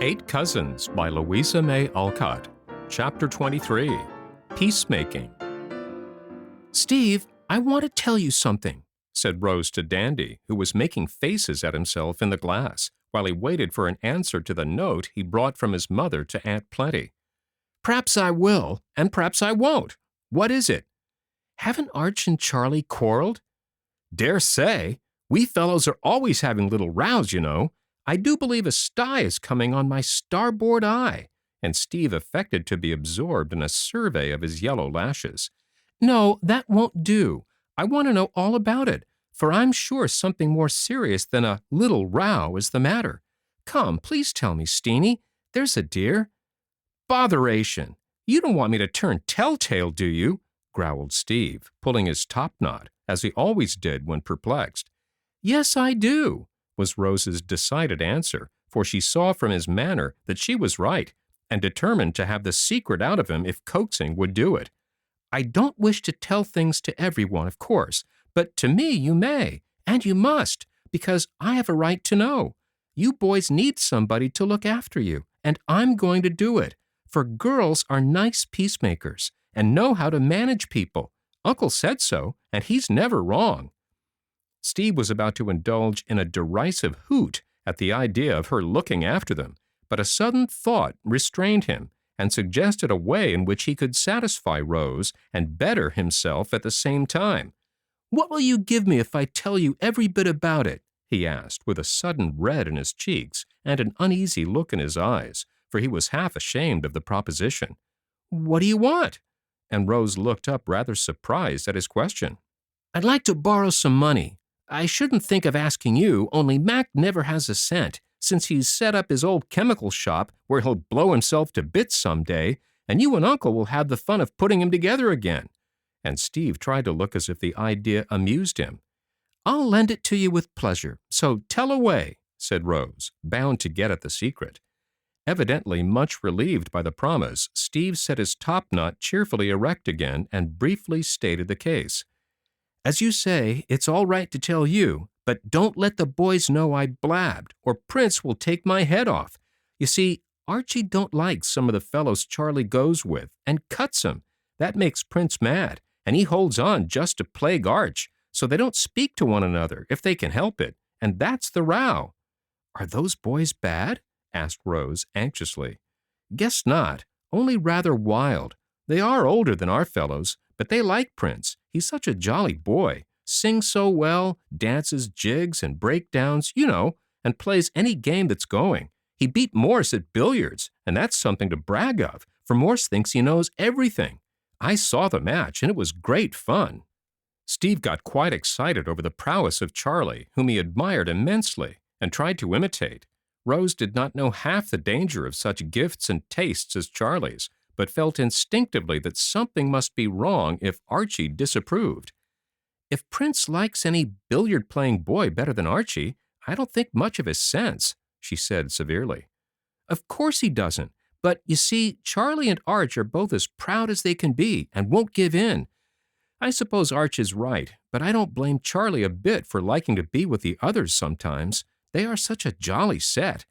Eight Cousins by Louisa May Alcott. Chapter 23. Peacemaking. "Steve, I want to tell you something," said Rose to Dandy, who was making faces at himself in the glass while he waited for an answer to the note he brought from his mother to Aunt Plenty. "P'raps I will, and p'raps I won't. What is it?" "Haven't Arch and Charlie quarreled?" "Dare say. We fellows are always having little rows, you know. I do believe a sty is coming on my starboard eye," and Steve affected to be absorbed in a survey of his yellow lashes. "No, that won't do. I want to know all about it, for I'm sure something more serious than a little row is the matter. Come, please tell me, Steenie. There's a dear." "Botheration! You don't want me to turn telltale, do you?" growled Steve, pulling his topknot, as he always did when perplexed. "Yes, I do," was Rose's decided answer, for she saw from his manner that she was right, and determined to have the secret out of him if coaxing would do it. "I don't wish to tell things to everyone, of course, but to me you may, and you must, because I have a right to know. You boys need somebody to look after you, and I'm going to do it, for girls are nice peacemakers and know how to manage people. Uncle said so, and he's never wrong." Steve was about to indulge in a derisive hoot at the idea of her looking after them, but a sudden thought restrained him and suggested a way in which he could satisfy Rose and better himself at the same time. "What will you give me if I tell you every bit about it?" he asked, with a sudden red in his cheeks and an uneasy look in his eyes, for he was half ashamed of the proposition. "What do you want?" And Rose looked up rather surprised at his question. "I'd like to borrow some money. I shouldn't think of asking you, only Mac never has a cent, since he's set up his old chemical shop where he'll blow himself to bits some day, and you and Uncle will have the fun of putting him together again." And Steve tried to look as if the idea amused him. "I'll lend it to you with pleasure, so tell away," said Rose, bound to get at the secret. Evidently much relieved by the promise, Steve set his topknot cheerfully erect again and briefly stated the case. "As you say, it's all right to tell you, but don't let the boys know I blabbed, or Prince will take my head off. You see, Archie don't like some of the fellows Charlie goes with, and cuts 'em. That makes Prince mad, and he holds on just to plague Arch, so they don't speak to one another if they can help it, and that's the row." "Are those boys bad?" asked Rose anxiously. "Guess not, only rather wild. They are older than our fellows, but they like Prince. He's such a jolly boy, sings so well, dances jigs and breakdowns, you know, and plays any game that's going. He beat Morse at billiards, and that's something to brag of, for Morse thinks he knows everything. I saw the match, and it was great fun." Steve got quite excited over the prowess of Charlie, whom he admired immensely, and tried to imitate. Rose did not know half the danger of such gifts and tastes as Charlie's, but felt instinctively that something must be wrong if Archie disapproved. "If Prince likes any billiard-playing boy better than Archie, I don't think much of his sense," she said severely. "Of course he doesn't, but you see, Charlie and Arch are both as proud as they can be and won't give in. I suppose Arch is right, but I don't blame Charlie a bit for liking to be with the others sometimes. They are such a jolly set."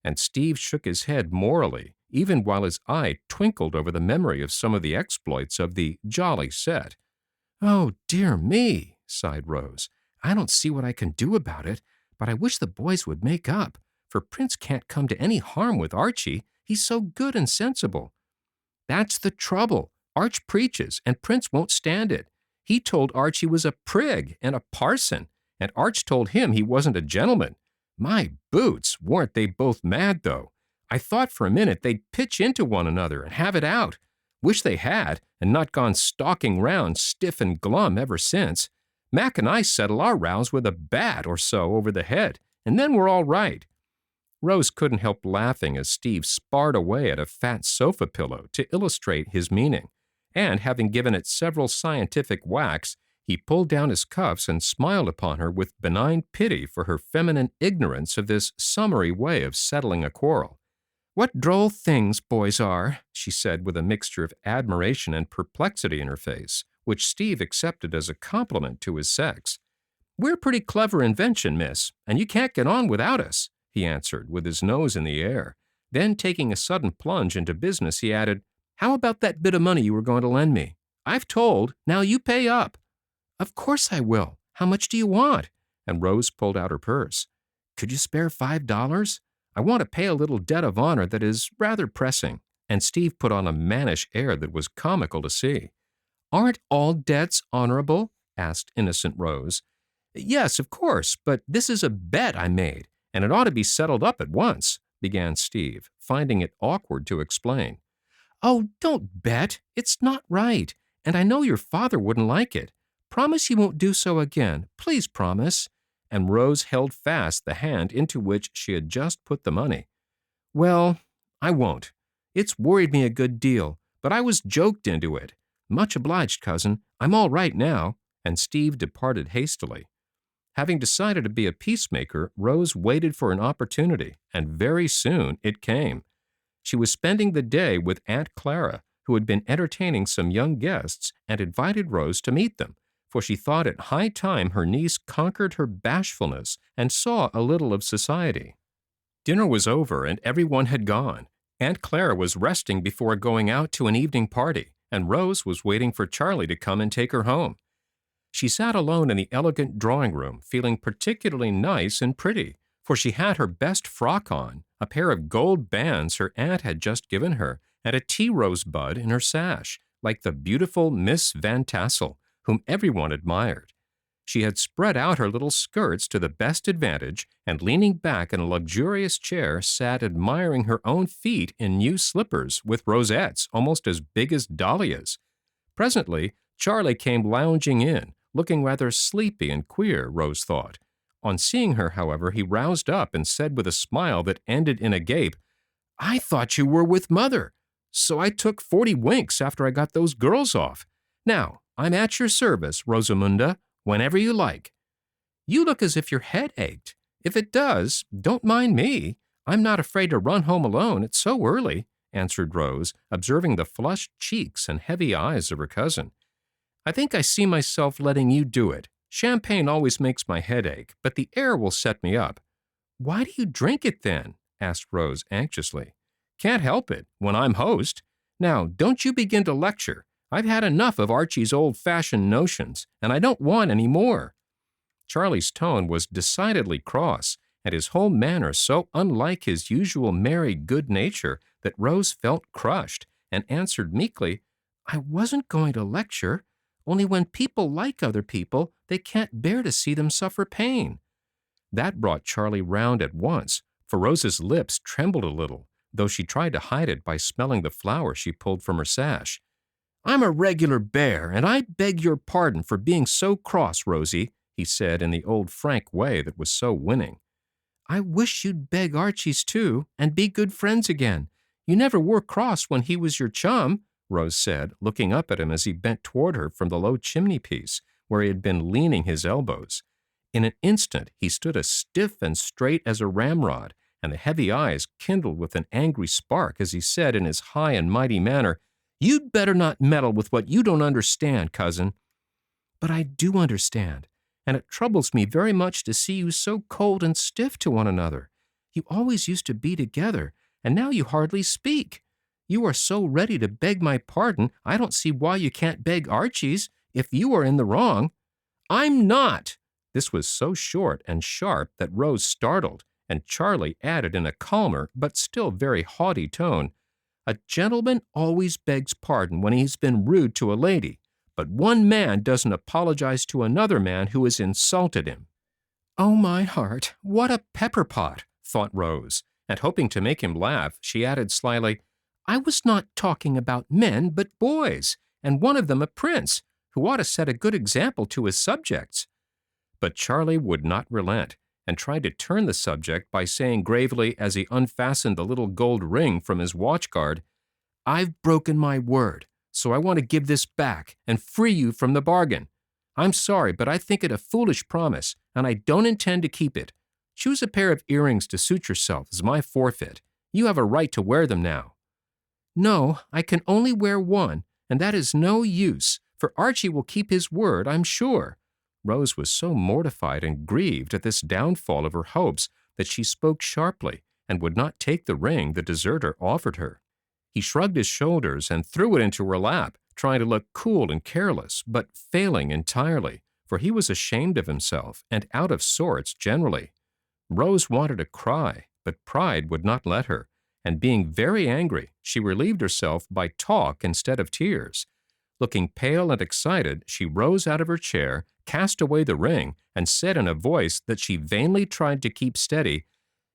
And Steve shook his head morally, even while his eye twinkled over the memory of some of the exploits of the jolly set. "Oh, dear me," sighed Rose. "I don't see what I can do about it, but I wish the boys would make up, for Prince can't come to any harm with Archie. He's so good and sensible." "That's the trouble. Arch preaches, and Prince won't stand it. He told Arch he was a prig and a parson, and Arch told him he wasn't a gentleman. My boots, weren't they both mad, though? I thought for a minute they'd pitch into one another and have it out. Wish they had, and not gone stalking round stiff and glum ever since. Mac and I settle our rows with a bat or so over the head, and then we're all right." Rose couldn't help laughing as Steve sparred away at a fat sofa pillow to illustrate his meaning, and having given it several scientific whacks, he pulled down his cuffs and smiled upon her with benign pity for her feminine ignorance of this summary way of settling a quarrel. "What droll things boys are," she said with a mixture of admiration and perplexity in her face, which Steve accepted as a compliment to his sex. "We're a pretty clever invention, miss, and you can't get on without us," he answered with his nose in the air. Then, taking a sudden plunge into business, he added, "How about that bit of money you were going to lend me? I've told. Now you pay up." "Of course I will. How much do you want?" And Rose pulled out her purse. "Could you spare $5? I want to pay a little debt of honor that is rather pressing." And Steve put on a mannish air that was comical to see. "Aren't all debts honorable?" asked innocent Rose. "Yes, of course, but this is a bet I made, and it ought to be settled up at once," began Steve, finding it awkward to explain. "Oh, don't bet. It's not right, and I know your father wouldn't like it. Promise you won't do so again. Please promise." And Rose held fast the hand into which she had just put the money. "Well, I won't. It's worried me a good deal, but I was joked into it. Much obliged, cousin. I'm all right now." And Steve departed hastily. Having decided to be a peacemaker, Rose waited for an opportunity, and very soon it came. She was spending the day with Aunt Clara, who had been entertaining some young guests and invited Rose to meet them, for she thought it high time her niece conquered her bashfulness and saw a little of society. Dinner was over and everyone had gone. Aunt Clara was resting before going out to an evening party, and Rose was waiting for Charlie to come and take her home. She sat alone in the elegant drawing-room, feeling particularly nice and pretty, for she had her best frock on, a pair of gold bands her aunt had just given her, and a tea-rose bud in her sash, like the beautiful Miss Van Tassel, whom everyone admired. She had spread out her little skirts to the best advantage, and leaning back in a luxurious chair, sat admiring her own feet in new slippers with rosettes almost as big as dahlias. Presently, Charlie came lounging in, looking rather sleepy and queer, Rose thought. On seeing her, however, he roused up and said with a smile that ended in a gape, "I thought you were with Mother, so I took 40 winks after I got those girls off. Now, I'm at your service, Rosamunda, whenever you like." "You look as if your head ached. If it does, don't mind me. I'm not afraid to run home alone. It's so early," answered Rose, observing the flushed cheeks and heavy eyes of her cousin. "I think I see myself letting you do it. Champagne always makes my head ache, but the air will set me up." "Why do you drink it, then?" asked Rose anxiously. "Can't help it, when I'm host. Now, don't you begin to lecture. I've had enough of Archie's old-fashioned notions, and I don't want any more." Charlie's tone was decidedly cross, and his whole manner so unlike his usual merry good nature that Rose felt crushed, and answered meekly, "I wasn't going to lecture. Only when people like other people, they can't bear to see them suffer pain." That brought Charlie round at once, for Rose's lips trembled a little, though she tried to hide it by smelling the flower she pulled from her sash. "I'm a regular bear, and I beg your pardon for being so cross, Rosie," he said in the old frank way that was so winning. "I wish you'd beg Archie's too, and be good friends again. You never were cross when he was your chum," Rose said, looking up at him as he bent toward her from the low chimney-piece, where he had been leaning his elbows. In an instant he stood as stiff and straight as a ramrod, and the heavy eyes kindled with an angry spark as he said in his high and mighty manner, "You'd better not meddle with what you don't understand, cousin." "But I do understand, and it troubles me very much to see you so cold and stiff to one another. You always used to be together, and now you hardly speak. You are so ready to beg my pardon, I don't see why you can't beg Archie's, if you are in the wrong." "I'm not!" This was so short and sharp that Rose startled, and Charlie added in a calmer but still very haughty tone, "A gentleman always begs pardon when he's been rude to a lady, but one man doesn't apologize to another man who has insulted him." "Oh, my heart, what a pepper-pot," thought Rose, and hoping to make him laugh, she added slyly, "I was not talking about men, but boys, and one of them a prince, who ought to set a good example to his subjects." But Charlie would not relent, and tried to turn the subject by saying gravely as he unfastened the little gold ring from his watch-guard, "I've broken my word, so I want to give this back and free you from the bargain. I'm sorry, but I think it a foolish promise, and I don't intend to keep it. Choose a pair of earrings to suit yourself as my forfeit. You have a right to wear them now." "No, I can only wear one, and that is no use, for Archie will keep his word, I'm sure." Rose was so mortified and grieved at this downfall of her hopes that she spoke sharply, and would not take the ring the deserter offered her. He shrugged his shoulders and threw it into her lap, trying to look cool and careless, but failing entirely, for he was ashamed of himself and out of sorts generally. Rose wanted to cry, but pride would not let her, and being very angry, she relieved herself by talk instead of tears. Looking pale and excited, she rose out of her chair, cast away the ring, and said in a voice that she vainly tried to keep steady,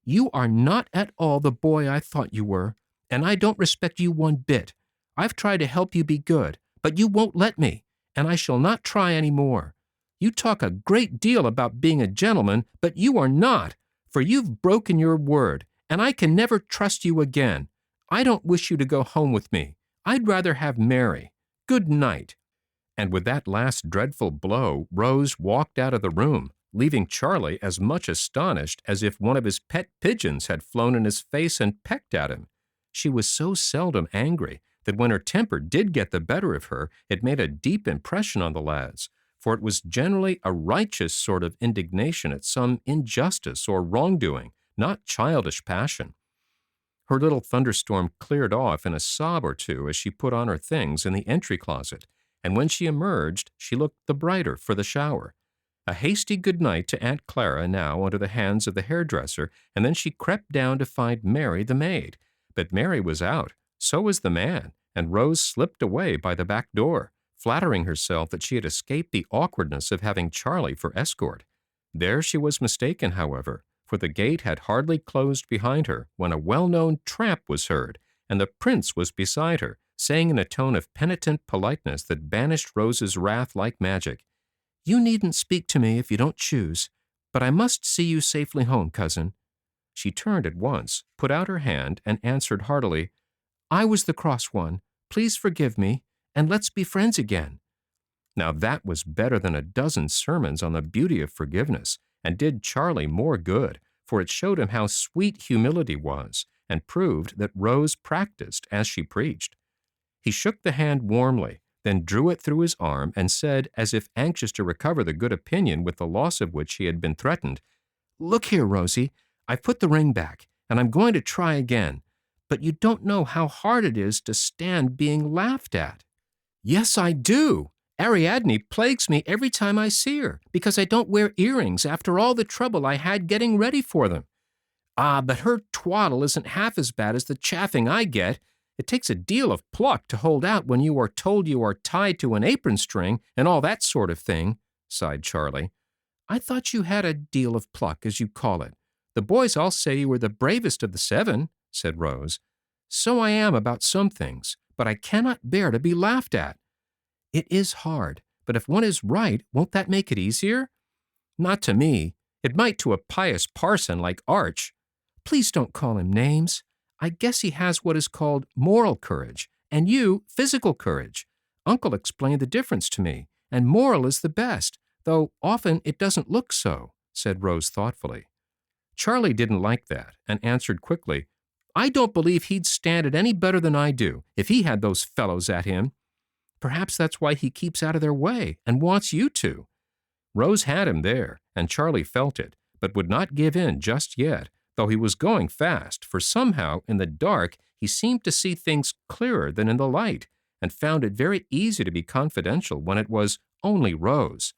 "You are not at all the boy I thought you were, and I don't respect you one bit. I've tried to help you be good, but you won't let me, and I shall not try any more. You talk a great deal about being a gentleman, but you are not, for you've broken your word, and I can never trust you again. I don't wish you to go home with me. I'd rather have Mary. Good night." And with that last dreadful blow, Rose walked out of the room, leaving Charlie as much astonished as if one of his pet pigeons had flown in his face and pecked at him. She was so seldom angry that when her temper did get the better of her, it made a deep impression on the lads, for it was generally a righteous sort of indignation at some injustice or wrongdoing, not childish passion. Her little thunderstorm cleared off in a sob or two as she put on her things in the entry closet, and when she emerged, she looked the brighter for the shower. A hasty good night to Aunt Clara now under the hands of the hairdresser, and then she crept down to find Mary the maid. But Mary was out, so was the man, and Rose slipped away by the back door, flattering herself that she had escaped the awkwardness of having Charlie for escort. There she was mistaken, however, for the gate had hardly closed behind her when a well-known tramp was heard, and the prince was beside her, saying in a tone of penitent politeness that banished Rose's wrath like magic, "You needn't speak to me if you don't choose, but I must see you safely home, cousin." She turned at once, put out her hand, and answered heartily, "I was the cross one. Please forgive me, and let's be friends again." Now that was better than a dozen sermons on the beauty of forgiveness, and did Charlie more good, for it showed him how sweet humility was, and proved that Rose practiced as she preached. He shook the hand warmly, then drew it through his arm and said, as if anxious to recover the good opinion with the loss of which he had been threatened, "Look here, Rosie, I've put the ring back, and I'm going to try again, but you don't know how hard it is to stand being laughed at." "Yes, I do. Ariadne plagues me every time I see her, because I don't wear earrings after all the trouble I had getting ready for them. Ah, but her twaddle isn't half as bad as the chaffing I get. It takes a deal of pluck to hold out when you are told you are tied to an apron string and all that sort of thing," sighed Charlie. "I thought you had a deal of pluck, as you call it. The boys all say you were the bravest of the 7, said Rose. "So I am about some things, but I cannot bear to be laughed at." "It is hard, but if one is right, won't that make it easier?" "Not to me. It might to a pious parson like Arch." "Please don't call him names. I guess he has what is called moral courage, and you physical courage. Uncle explained the difference to me, and moral is the best, though often it doesn't look so," said Rose thoughtfully. Charlie didn't like that, and answered quickly, "I don't believe he'd stand it any better than I do, if he had those fellows at him." "Perhaps that's why he keeps out of their way, and wants you to." Rose had him there, and Charlie felt it, but would not give in just yet, though he was going fast, for somehow, in the dark, he seemed to see things clearer than in the light, and found it very easy to be confidential when it was only Rose.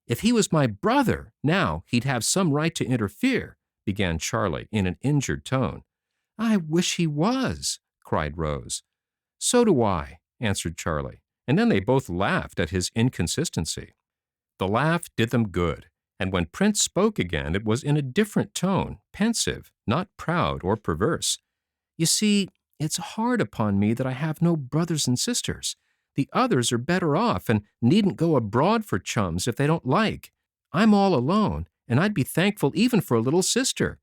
"If he was my brother, now, he'd have some right to interfere," began Charlie in an injured tone. "I wish he was," cried Rose. "So do I," answered Charlie, and then they both laughed at his inconsistency. The laugh did them good, and when Prince spoke again, it was in a different tone, pensive, not proud or perverse. "You see, it's hard upon me that I have no brothers and sisters. The others are better off and needn't go abroad for chums if they don't like. I'm all alone, and I'd be thankful even for a little sister."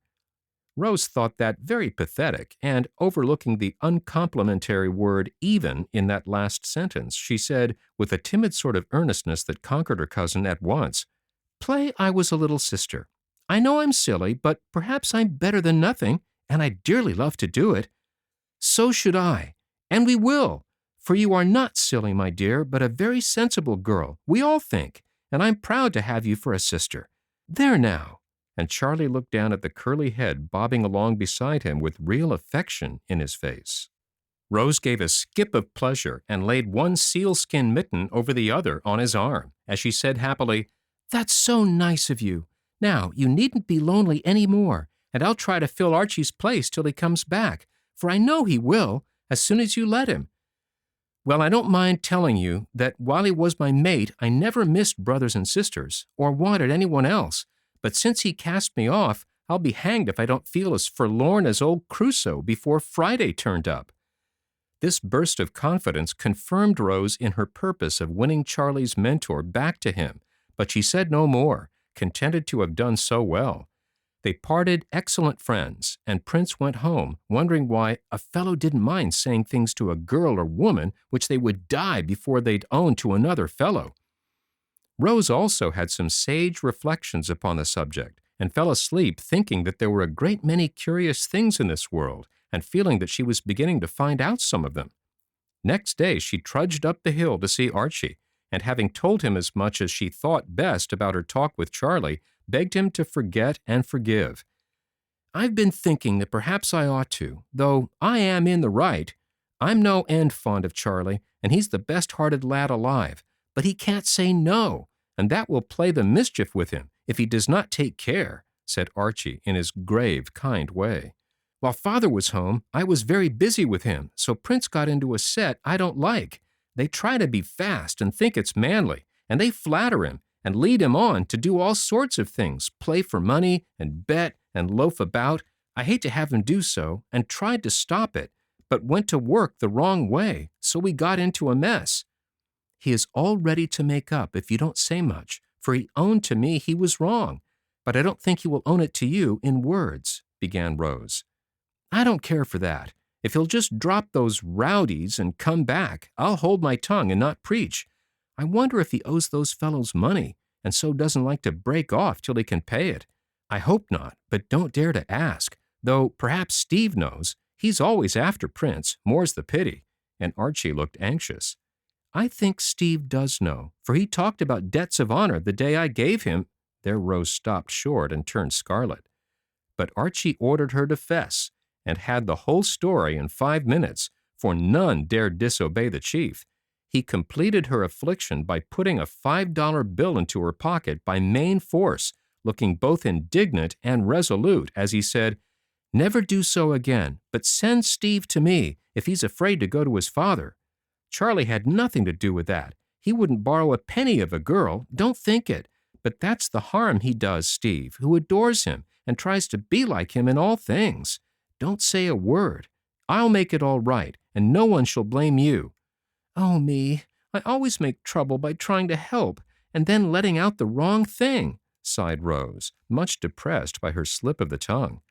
Rose thought that very pathetic, and overlooking the uncomplimentary word even in that last sentence, she said, with a timid sort of earnestness that conquered her cousin at once, "Play I was a little sister. I know I'm silly, but perhaps I'm better than nothing, and I'd dearly love to do it." "So should I, and we will, for you are not silly, my dear, but a very sensible girl, we all think, and I'm proud to have you for a sister. There now." and Charlie looked down at the curly head bobbing along beside him with real affection in his face. Rose gave a skip of pleasure and laid one sealskin mitten over the other on his arm as she said happily, "That's so nice of you. Now, you needn't be lonely any more, and I'll try to fill Archie's place till he comes back, for I know he will, as soon as you let him. Well, I don't mind telling you that while he was my mate, I never missed brothers and sisters, or wanted anyone else, but since he cast me off, I'll be hanged if I don't feel as forlorn as old Crusoe before Friday turned up." This burst of confidence confirmed Rose in her purpose of winning Charlie's mentor back to him, but she said no more, contented to have done so well. They parted excellent friends, and Prince went home, wondering why a fellow didn't mind saying things to a girl or woman which they would die before they'd own to another fellow. Rose also had some sage reflections upon the subject, and fell asleep thinking that there were a great many curious things in this world, and feeling that she was beginning to find out some of them. Next day she trudged up the hill to see Archie, and having told him as much as she thought best about her talk with Charlie, begged him to forget and forgive. "I've been thinking that perhaps I ought to, though I am in the right. I'm no end fond of Charlie, and he's the best-hearted lad alive, but he can't say no, and that will play the mischief with him if he does not take care," said Archie in his grave, kind way. "While Father was home, I was very busy with him, so Prince got into a set I don't like. They try to be fast and think it's manly, and they flatter him and lead him on to do all sorts of things, play for money and bet and loaf about. I hate to have him do so, and tried to stop it, but went to work the wrong way, so we got into a mess. He is all ready to make up if you don't say much, for he owned to me he was wrong, but I don't think he will own it to you in words," began Rose. "I don't care for that. If he'll just drop those rowdies and come back, I'll hold my tongue and not preach. I wonder if he owes those fellows money, and so doesn't like to break off till he can pay it. I hope not, but don't dare to ask, though perhaps Steve knows. He's always after Prince, more's the pity," and Archie looked anxious. "I think Steve does know, for he talked about debts of honor the day I gave him—" There Rose stopped short and turned scarlet. But Archie ordered her to fess, and had the whole story in 5 minutes, for none dared disobey the chief. He completed her affliction by putting a $5 bill into her pocket by main force, looking both indignant and resolute as he said, "Never do so again, but send Steve to me if he's afraid to go to his father. Charlie had nothing to do with that. He wouldn't borrow a penny of a girl, don't think it. But that's the harm he does Steve, who adores him and tries to be like him in all things. Don't say a word. I'll make it all right, and no one shall blame you." "Oh, me, I always make trouble by trying to help, and then letting out the wrong thing," sighed Rose, much depressed by her slip of the tongue.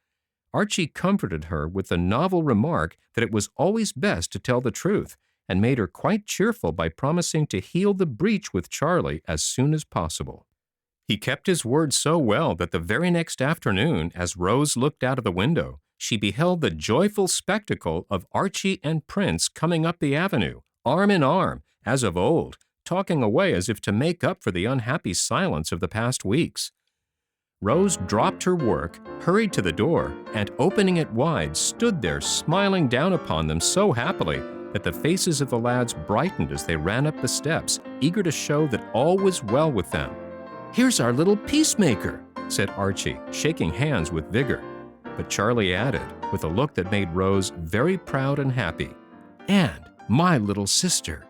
Archie comforted her with the novel remark that it was always best to tell the truth, and made her quite cheerful by promising to heal the breach with Charlie as soon as possible. He kept his word so well that the very next afternoon, as Rose looked out of the window, she beheld the joyful spectacle of Archie and Prince coming up the avenue, arm in arm, as of old, talking away as if to make up for the unhappy silence of the past weeks. Rose dropped her work, hurried to the door, and opening it wide, stood there smiling down upon them so happily that the faces of the lads brightened as they ran up the steps, eager to show that all was well with them. "Here's our little peacemaker," said Archie, shaking hands with vigor. But Charlie added, with a look that made Rose very proud and happy, "And my little sister."